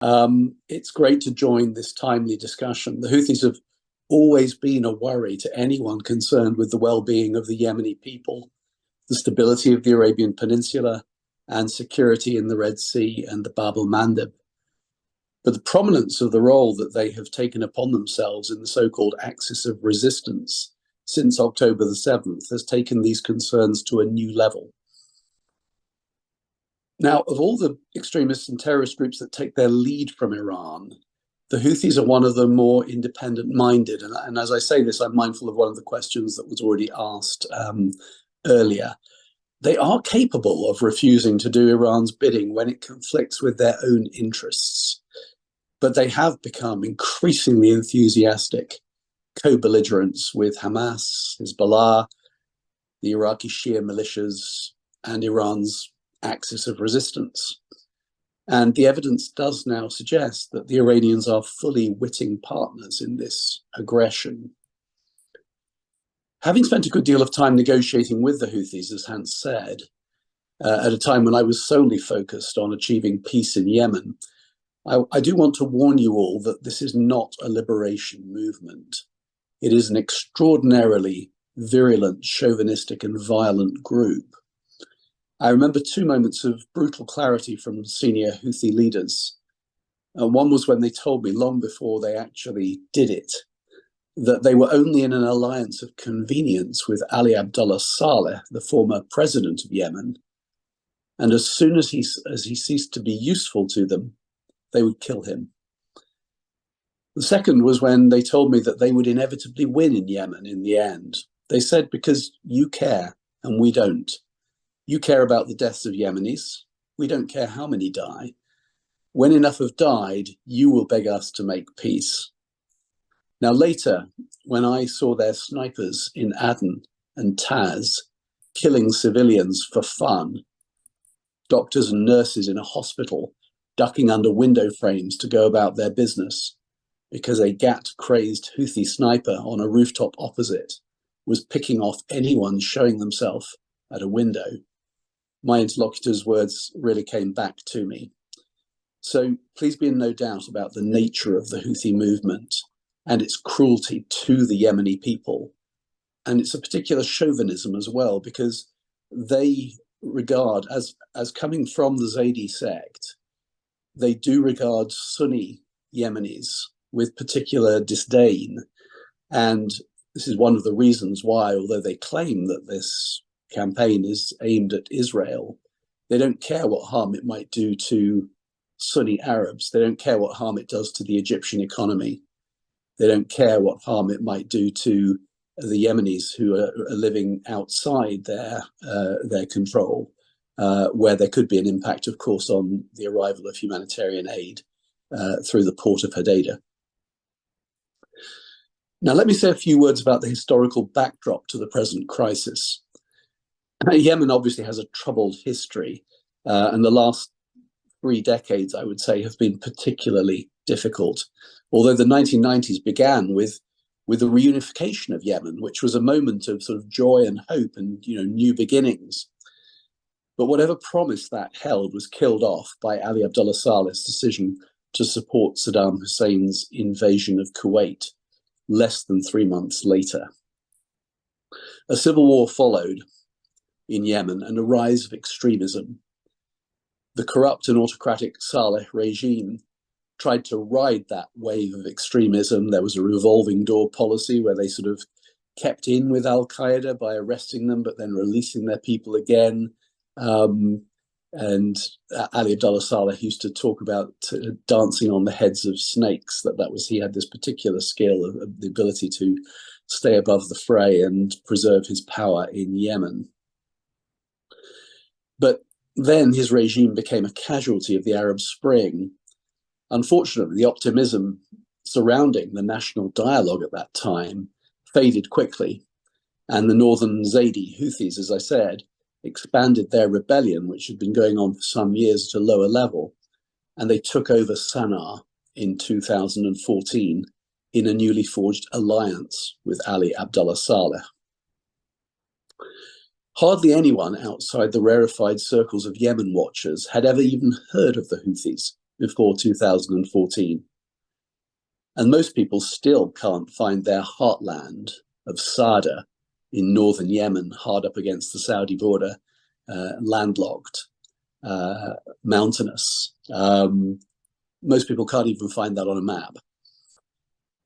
It's great to join this timely discussion. The Houthis have always been a worry to anyone concerned with the well-being of the Yemeni people, the stability of the Arabian Peninsula, and security in the Red Sea and the Bab el-Mandeb. But the prominence of the role that they have taken upon themselves in the so-called axis of resistance since October the 7th has taken these concerns to a new level. Now, of all the extremists and terrorist groups that take their lead from Iran, the Houthis are one of the more independent-minded. And as I say this, I'm mindful of one of the questions that was already asked earlier. They are capable of refusing to do Iran's bidding when it conflicts with their own interests. But they have become increasingly enthusiastic co-belligerents with Hamas, Hezbollah, the Iraqi Shia militias, and Iran's axis of resistance. And the evidence does now suggest that the Iranians are fully witting partners in this aggression. Having spent a good deal of time negotiating with the Houthis, as Hans said, at a time when I was solely focused on achieving peace in Yemen, I do want to warn you all that this is not a liberation movement. It is an extraordinarily virulent, chauvinistic, and violent group. I remember two moments of brutal clarity from senior Houthi leaders. One was when they told me, long before they actually did it, that they were only in an alliance of convenience with Ali Abdullah Saleh, the former president of Yemen, and as soon as he ceased to be useful to them, they would kill him. The second was when they told me that they would inevitably win in Yemen in the end. They said, because you care and we don't. You care about the deaths of Yemenis. We don't care how many die. When enough have died, you will beg us to make peace. Now later, when I saw their snipers in Aden and Taz killing civilians for fun, doctors and nurses in a hospital ducking under window frames to go about their business because a GAT-crazed Houthi sniper on a rooftop opposite was picking off anyone showing themselves at a window, my interlocutor's words really came back to me. So please be in no doubt about the nature of the Houthi movement and its cruelty to the Yemeni people. And it's a particular chauvinism as well, because they regard, as coming from the Zaydi sect, they do regard Sunni Yemenis with particular disdain. And this is one of the reasons why, although they claim that this campaign is aimed at Israel, they don't care what harm it might do to Sunni Arabs. They don't care what harm it does to the Egyptian economy. They don't care what harm it might do to the Yemenis who are living outside their control, where there could be an impact, of course, on the arrival of humanitarian aid through the port of Hodeidah. Now, let me say a few words about the historical backdrop to the present crisis. Yemen obviously has a troubled history, and the last 3 decades, I would say, have been particularly difficult. Although the 1990s began with the reunification of Yemen, which was a moment of sort of joy and hope and new beginnings. But whatever promise that held was killed off by Ali Abdullah Saleh's decision to support Saddam Hussein's invasion of Kuwait less than 3 months later. A civil war followed in Yemen and a rise of extremism. The corrupt and autocratic Saleh regime tried to ride that wave of extremism. There was a revolving door policy where they sort of kept in with Al-Qaeda by arresting them, but then releasing their people again. And Ali Abdullah Saleh used to talk about dancing on the heads of snakes, he had this particular skill of the ability to stay above the fray and preserve his power in Yemen. But then his regime became a casualty of the Arab Spring. Unfortunately, the optimism surrounding the national dialogue at that time faded quickly, and the northern Zaydi Houthis, as I said, expanded their rebellion, which had been going on for some years at a lower level, and they took over Sana'a in 2014 in a newly forged alliance with Ali Abdullah Saleh. Hardly anyone outside the rarefied circles of Yemen watchers had ever even heard of the Houthis before 2014. And most people still can't find their heartland of Sada in northern Yemen, hard up against the Saudi border, landlocked, mountainous. Most people can't even find that on a map.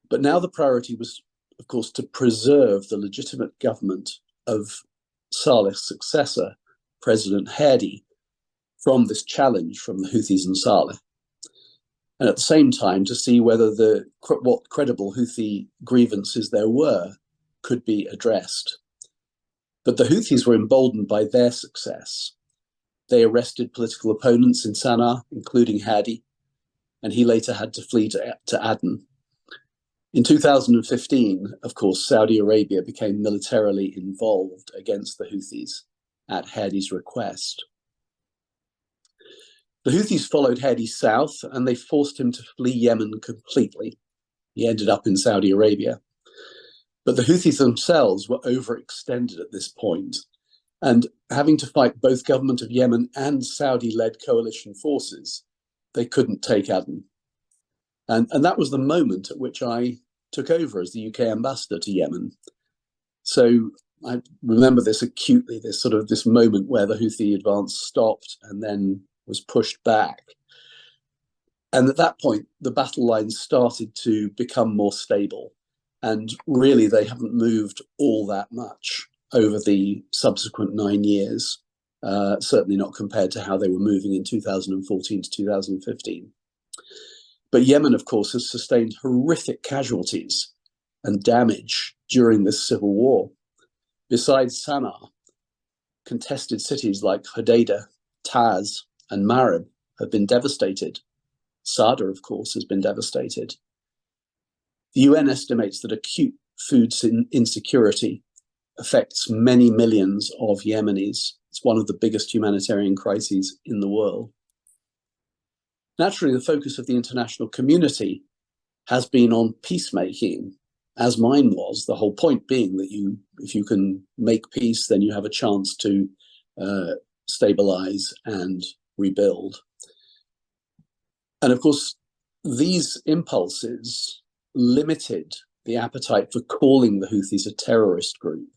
But now the priority was, of course, to preserve the legitimate government of Saleh's successor, President Hadi, from this challenge from the Houthis and Saleh. And at the same time, to see whether what credible Houthi grievances there were could be addressed. But the Houthis were emboldened by their success. They arrested political opponents in Sana'a, including Hadi, and he later had to flee to Aden. In 2015, of course, Saudi Arabia became militarily involved against the Houthis at Hadi's request. The Houthis followed Hadi south and they forced him to flee Yemen completely. He ended up in Saudi Arabia. But the Houthis themselves were overextended at this point, and having to fight both government of Yemen and Saudi-led coalition forces, they couldn't take Aden. And that was the moment at which I took over as the UK ambassador to Yemen. So I remember this acutely, this moment where the Houthi advance stopped and then was pushed back. And at that point, the battle lines started to become more stable. And really, they haven't moved all that much over the subsequent 9 years, certainly not compared to how they were moving in 2014 to 2015. But Yemen, of course, has sustained horrific casualties and damage during this civil war. Besides Sana'a, contested cities like Hodeidah, Taz, and Marib have been devastated. Sada, of course, has been devastated. The UN estimates that acute food insecurity affects many millions of Yemenis. It's one of the biggest humanitarian crises in the world. Naturally, the focus of the international community has been on peacemaking, as mine was, the whole point being that if you can make peace, then you have a chance to stabilize and rebuild. And of course, these impulses limited the appetite for calling the Houthis a terrorist group,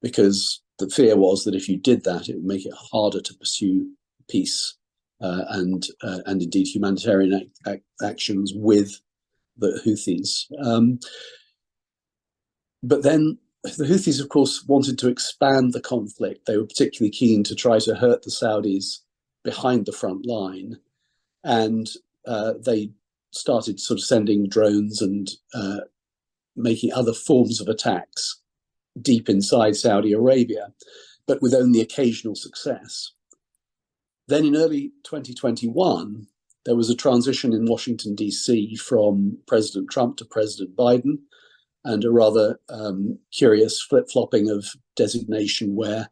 because the fear was that if you did that, it would make it harder to pursue peace and indeed humanitarian actions with the Houthis. But then the Houthis, of course, wanted to expand the conflict. They were particularly keen to try to hurt the Saudis behind the front line. And they started sort of sending drones and making other forms of attacks deep inside Saudi Arabia, but with only occasional success. Then in early 2021, there was a transition in Washington, D.C. from President Trump to President Biden, and a rather curious flip-flopping of designation where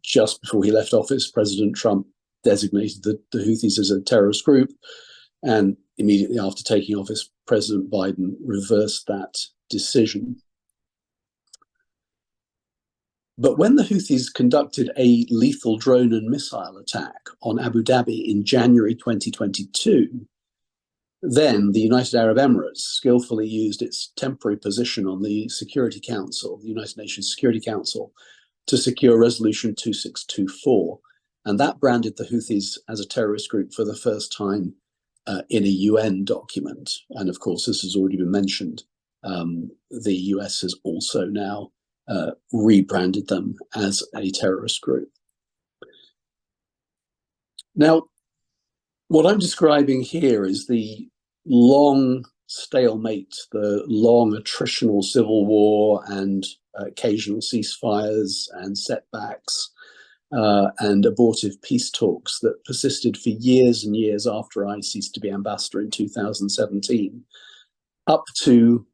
just before he left office, President Trump designated the Houthis as a terrorist group, and immediately after taking office, President Biden reversed that decision. But when the Houthis conducted a lethal drone and missile attack on Abu Dhabi in January 2022, then the United Arab Emirates skillfully used its temporary position on the Security Council, the United Nations Security Council, to secure Resolution 2624. And that branded the Houthis as a terrorist group for the first time in a UN document. And of course, this has already been mentioned. The US has also now rebranded them as a terrorist group. Now, what I'm describing here is the long stalemate, the long attritional civil war and occasional ceasefires and setbacks and abortive peace talks that persisted for years and years after I ceased to be ambassador in 2017, up to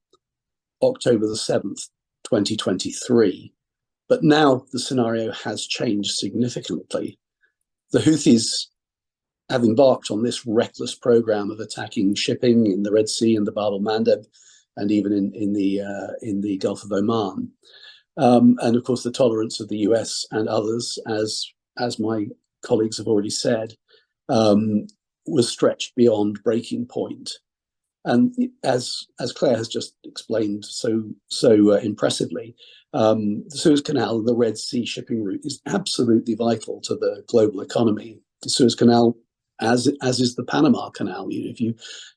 October the 7th, 2023. But now the scenario has changed significantly. The Houthis have embarked on this reckless program of attacking shipping in the Red Sea and the Bab el-Mandeb, and even in the Gulf of Oman. And of course, the tolerance of the US and others, as my colleagues have already said, was stretched beyond breaking point. And as Claire has just explained so impressively, the Suez Canal and the Red Sea shipping route is absolutely vital to the global economy. The Suez Canal, as is the Panama Canal, if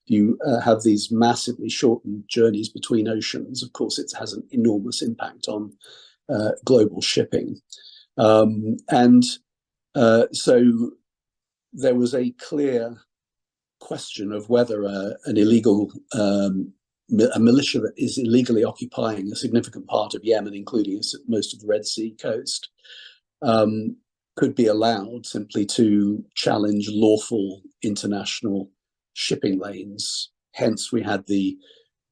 you have these massively shortened journeys between oceans, of course, it has an enormous impact on global shipping. So there was a clear question of whether a militia that is illegally occupying a significant part of Yemen, including most of the Red Sea coast, could be allowed simply to challenge lawful international shipping lanes. Hence, we had the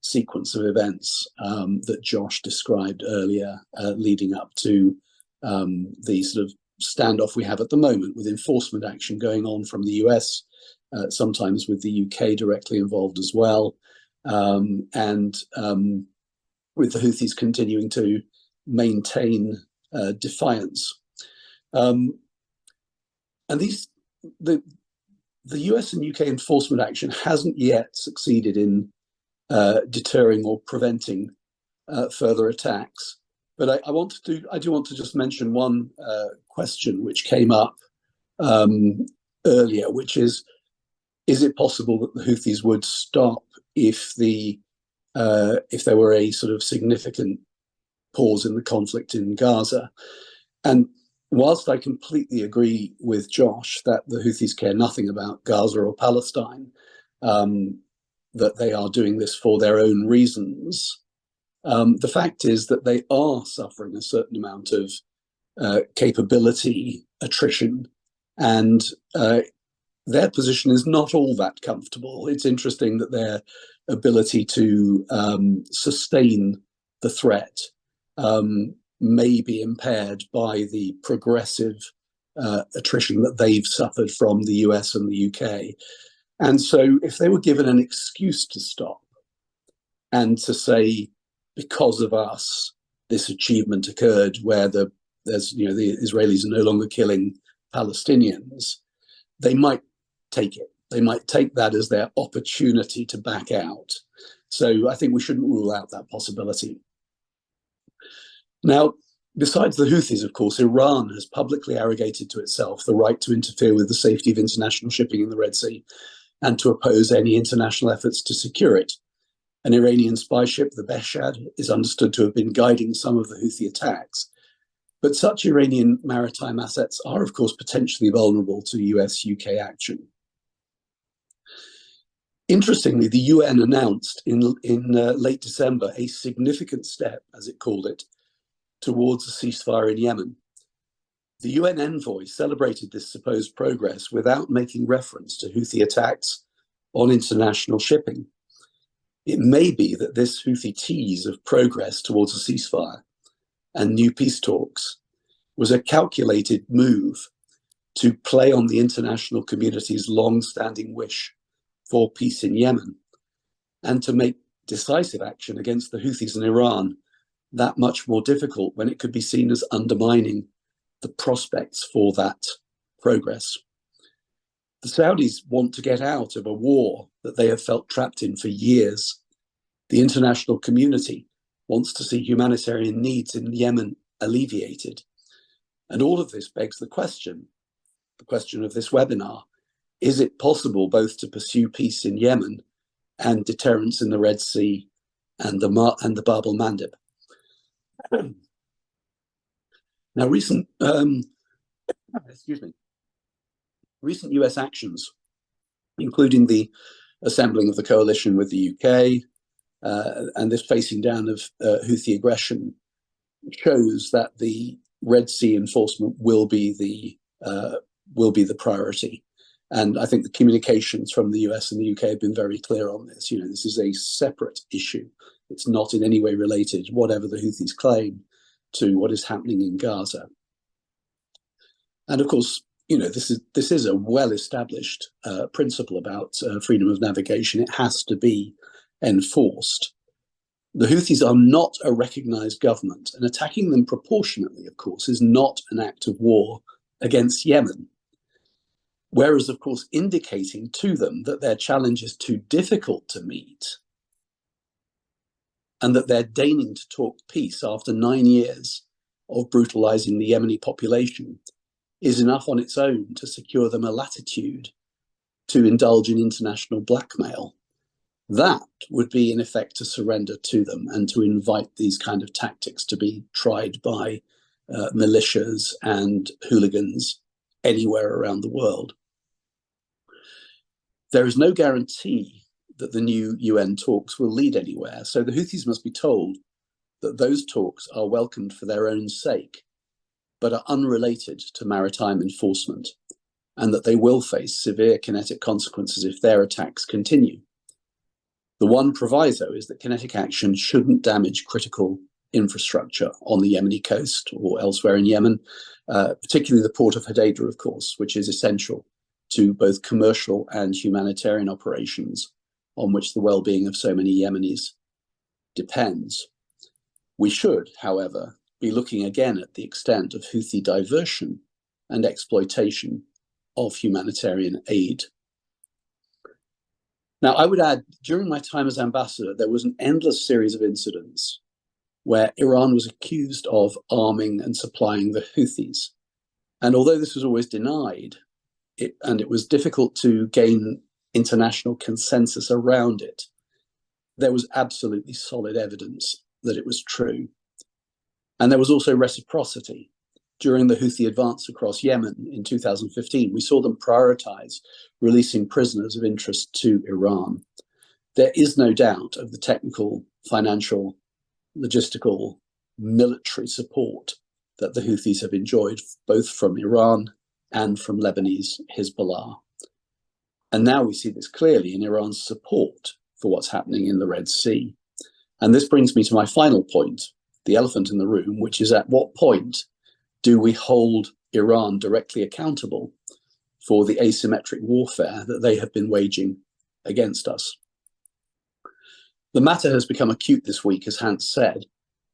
sequence of events that Josh described earlier, leading up to the sort of standoff we have at the moment, with enforcement action going on from the US, sometimes with the UK directly involved as well, and with the Houthis continuing to maintain defiance. And the US and UK enforcement action hasn't yet succeeded in deterring or preventing further attacks. But I do want to just mention one question which came up earlier, which is it possible that the Houthis would stop if there were a sort of significant pause in the conflict in Gaza? And whilst I completely agree with Josh that the Houthis care nothing about Gaza or Palestine, that they are doing this for their own reasons, the fact is that they are suffering a certain amount of capability attrition, and their position is not all that comfortable. It's interesting that their ability to sustain the threat may be impaired by the progressive attrition that they've suffered from the US and the UK. And so if they were given an excuse to stop and to say, because of us, this achievement occurred where the Israelis are no longer killing Palestinians, they might take it. They might take that as their opportunity to back out. So I think we shouldn't rule out that possibility. Now, besides the Houthis, of course, Iran has publicly arrogated to itself the right to interfere with the safety of international shipping in the Red Sea and to oppose any international efforts to secure it. An Iranian spy ship, the Behshad, is understood to have been guiding some of the Houthi attacks. But such Iranian maritime assets are, of course, potentially vulnerable to US-UK action. Interestingly, the UN announced in late December a significant step, as it called it, towards a ceasefire in Yemen. The UN envoy celebrated this supposed progress without making reference to Houthi attacks on international shipping. It may be that this Houthi tease of progress towards a ceasefire and new peace talks was a calculated move to play on the international community's long-standing wish for peace in Yemen and to make decisive action against the Houthis in Iran that much more difficult when it could be seen as undermining the prospects for that progress. The Saudis want to get out of a war that they have felt trapped in for years. The international community wants to see humanitarian needs in Yemen alleviated. And all of this begs the question of this webinar: is it possible both to pursue peace in Yemen and deterrence in the Red Sea and the Bab el-Mandeb? Now, recent US actions, including the assembling of the coalition with the UK and this facing down of Houthi aggression, shows that the Red Sea enforcement will be the priority. And I think the communications from the US and the UK have been very clear on this. This is a separate issue. It's not in any way related, whatever the Houthis claim, to what is happening in Gaza. And of course, this is a well-established principle about freedom of navigation. It has to be enforced. The Houthis are not a recognized government, and attacking them proportionately, of course, is not an act of war against Yemen. whereas, of course, indicating to them that their challenge is too difficult to meet and that they're deigning to talk peace after 9 years of brutalizing the Yemeni population is enough on its own to secure them a latitude to indulge in international blackmail. That would be, in effect, to surrender to them and to invite these kind of tactics to be tried by militias and hooligans anywhere around the world. There is no guarantee that the new UN talks will lead anywhere, so the Houthis must be told that those talks are welcomed for their own sake, but are unrelated to maritime enforcement, and that they will face severe kinetic consequences if their attacks continue. The one proviso is that kinetic action shouldn't damage critical infrastructure on the Yemeni coast or elsewhere in Yemen, particularly the port of Hodeidah, of course, which is essential to both commercial and humanitarian operations on which the well-being of so many Yemenis depends. We should, however, be looking again at the extent of Houthi diversion and exploitation of humanitarian aid. Now, I would add, during my time as ambassador, there was an endless series of incidents where Iran was accused of arming and supplying the Houthis. And although this was always denied, it was difficult to gain international consensus around it, there was absolutely solid evidence that it was true. And there was also reciprocity. During the Houthi advance across Yemen in 2015, we saw them prioritize releasing prisoners of interest to Iran. There is no doubt of the technical, financial, logistical, military support that the Houthis have enjoyed, both from Iran and from Lebanese Hezbollah. And now we see this clearly in Iran's support for what's happening in the Red Sea. And this brings me to my final point, the elephant in the room, which is at what point do we hold Iran directly accountable for the asymmetric warfare that they have been waging against us? The matter has become acute this week, as Hans said,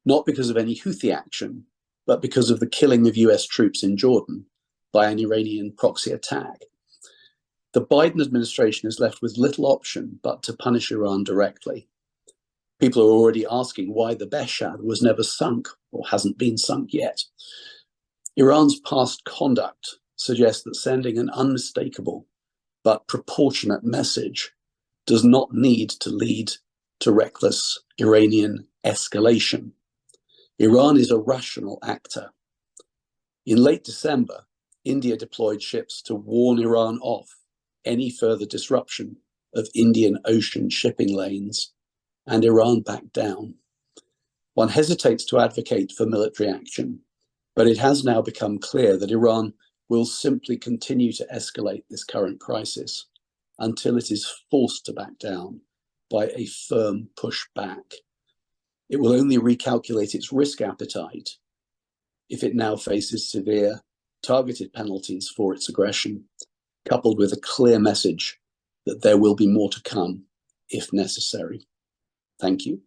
not because of any Houthi action, but because of the killing of US troops in Jordan by an Iranian proxy attack. The Biden administration is left with little option but to punish Iran directly. People are already asking why the Behshad was never sunk or hasn't been sunk yet. Iran's past conduct suggests that sending an unmistakable but proportionate message does not need to lead to reckless Iranian escalation. Iran is a rational actor. In late December, India deployed ships to warn Iran off any further disruption of Indian Ocean shipping lanes, and Iran backed down. One hesitates to advocate for military action, but it has now become clear that Iran will simply continue to escalate this current crisis until it is forced to back down by a firm push back. It will only recalculate its risk appetite if it now faces severe, targeted penalties for its aggression, coupled with a clear message that there will be more to come if necessary. Thank you.